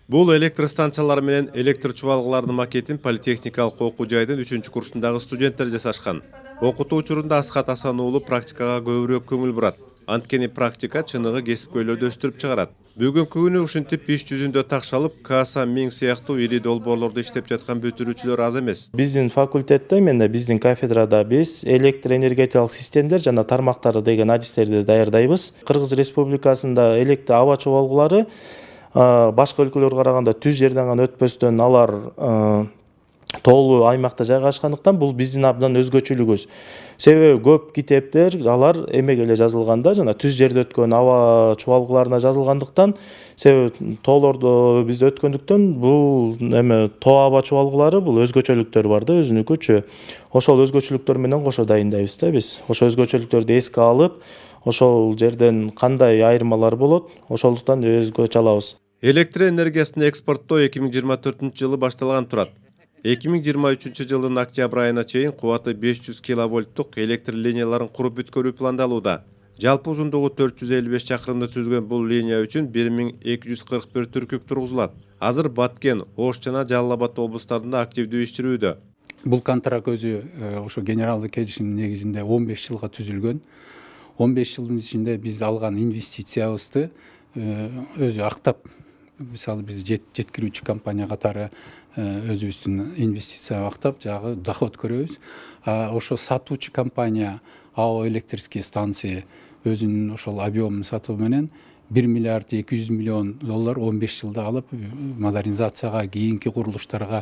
Бул электр станциялар менен электр чубалгыларынын макетин политехникалык окуу жайдын 3-курсундагы студенттер жасашкан. Окутуу учурунда Асхат Асан уулу практикага көбүрөөк көңүл бурат. Анткени практика чыныгы кесипкөйлөрдү өстүрүп чыгарат. Бүгүнкү күнү ушинтип иш жүзүндө такшалып, Каса Миң сыяктуу ири долбоорлорду иштеп жаткан бүтүрүүчүлөр аз эмес. Биздин факультетте эмне биздин кафедрада биз электр энергетикалык системдер жана тармактары деген адистерди даярдайбыз. Кыргыз Республикасында электр аба чубалгылары башка өлкөлөргө караганда түз жерден гана өтпөстөн алар тоолуу аймакта жайгашкандыктан бул биздин абдан өзгөчөлүгүбүз. Себеби көп китептер алар эмеге эле жазылганда жана түз жерде өткөн аба чубалгыларына жазылгандыктан, себеби тоолорду биз өткөндүктөн бул тоо аба чубалгылары бул өзгөчөлүктөр бар да өзүнүкүчө. Ошол өзгөчөлүктөр менен кошо дайындайбыз да биз. Ошол өзгөчөлүктөрдү эске алып, ошол жерден кандай айырмалар болот, ошолуктан өзгөчө алабыз. Электр энергиясын экспорттоо 2024-жылы башталган турат. 2023-жылдын октябрь айына чейин кубаты 500 киловольттук электр линияларын куруп бүткөрүү пландалууда. Жалпы узундугу 455 чакырымды түзгөн бул линия үчүн 1241 түркүк тургузулат. Азыр Баткен, Ош жана Жалал Абад облустарында активдүү иш жүрүүдө. Бул контракт өзү ошо генералдык келишимдин негизинде 15 жылга түзүлгөн. 15 жылдын ичинде биз алган инвестициябызды өзү актап, мисалы биз жеткирүүчү компания катары өзүбүздүн инвестиция актап, жагы доход көрөбүз. Ошо сатуучу компания АО электрические станции өзүнүн ошол объемун сатуу менен 1 миллиард 200 миллион доллар 15 жылда алып, модернизацияга, кийинки курулуштарга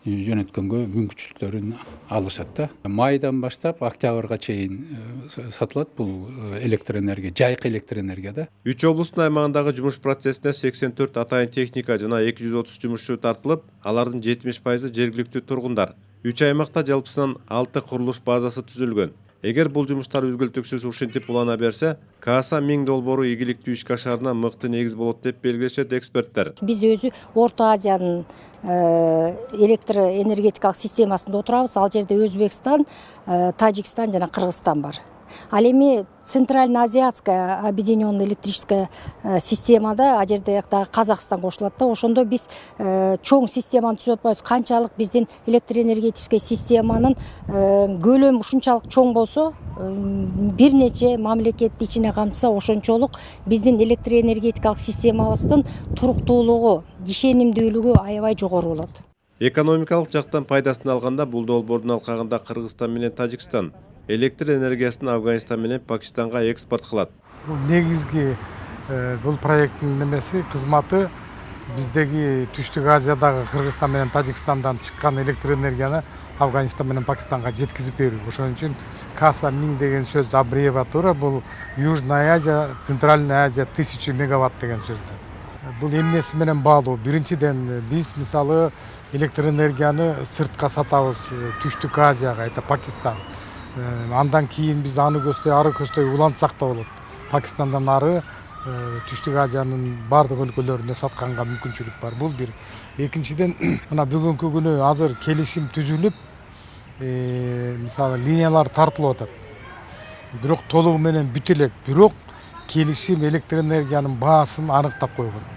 жөнөткөнгө мүмкүнчүлүктөрүн алышат да. Майдан баштап октябрга чейин сатылат бул электр энергия, жайкы электр энергия да. 3 облустун аймагындагы жумуш процессине 84 атайын техника жана 230 жумушчу тартылып, алардын 70% жергиликтүү тургундар. 3 аймакта жалпысынан 6 курулуш базасы түзүлгөн. Эгер бул жумуштар үзгүлтүксүз ушинтип улана берсе, Каса Миң долбоору ийгиликтүү ишке ашаарына мыкты негиз болот деп белгилешет эксперттер. Биз өзү Орто Азиянын электр энергетикалык системасында отурабыз. Ал жерде Өзбекстан, Тажикстан жана Кыргызстан бар. Ал эми Центрально-Азиатская объединенная электрическая системада а жерде Казакстан кошулат да. Ошондо биз чоң системаны түзүп атпайбыз. Канчалык биздин электроэнергетический системанын көлөмү ушунчалык чоң болсо, бир нече мамлекетти ичине камтыса, ошончолук биздин электроэнергетикалык системабыздын туруктуулугу, ишенимдүүлүгү аябай жогору болот. Экономикалык жактан пайдасын алганда бул долбоордун алкагында Кыргызстан менен Тажикстан электр энергиясын Афганистан менен Пакистанга экспорт кылат. Бул негизги бул проекттин немеси кызматы биздеги Түштүк Азиядагы Кыргызстан менен Тажикстандан чыккан электр энергияны Афганистан менен Пакистанга жеткизип берүү. Ошон үчүн Каса Миң деген сөз аббревиатура, бул Южная Азия, Центральная Азия 1000 мегаватт деген сөздөн. Бул эмнеси менен баалуу? Биринчиден биз мисалы электр энергияны сыртка сатабыз, Түштүк Азияга, это Пакистан. Андан кийин биз аны көздөй, ары көздөй улантсак да болот. Пакистандан ары Түштүк Азиянын бардык өлкөлөрүнө сатканга мүмкүнчүлүк бар. Бул бир. Экинчиден, мына бүгүнкү күнү азыр келишим түзүлүп, мисалы линиялар тартылып атат. Бирок толугу менен бүтө элек, бирок келишим электр энергиянын баасын аныктап койгон.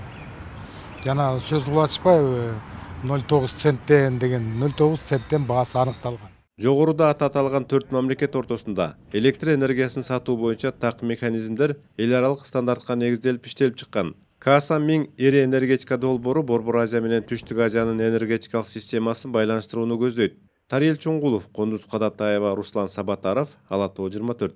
Жана сөз кылачпайбы, 0,9 центтен деген 0,9 центтен баасы аныкталган. Жогоруда аталган 4 мамлекет ортосунда электр энергиясын сатуу боюнча так механизмдер эл аралык стандартка негизделип иштелип чыккан. Каса Миң ири энергетика долбоору Борбор Азия менен Түштүк Азиянын энергетикалык системасын байланыштырууну көздөйт. Тариел Чоңгулов, Кондуз Кадатаева, Руслан Сабатаров, Ала Тоо 24.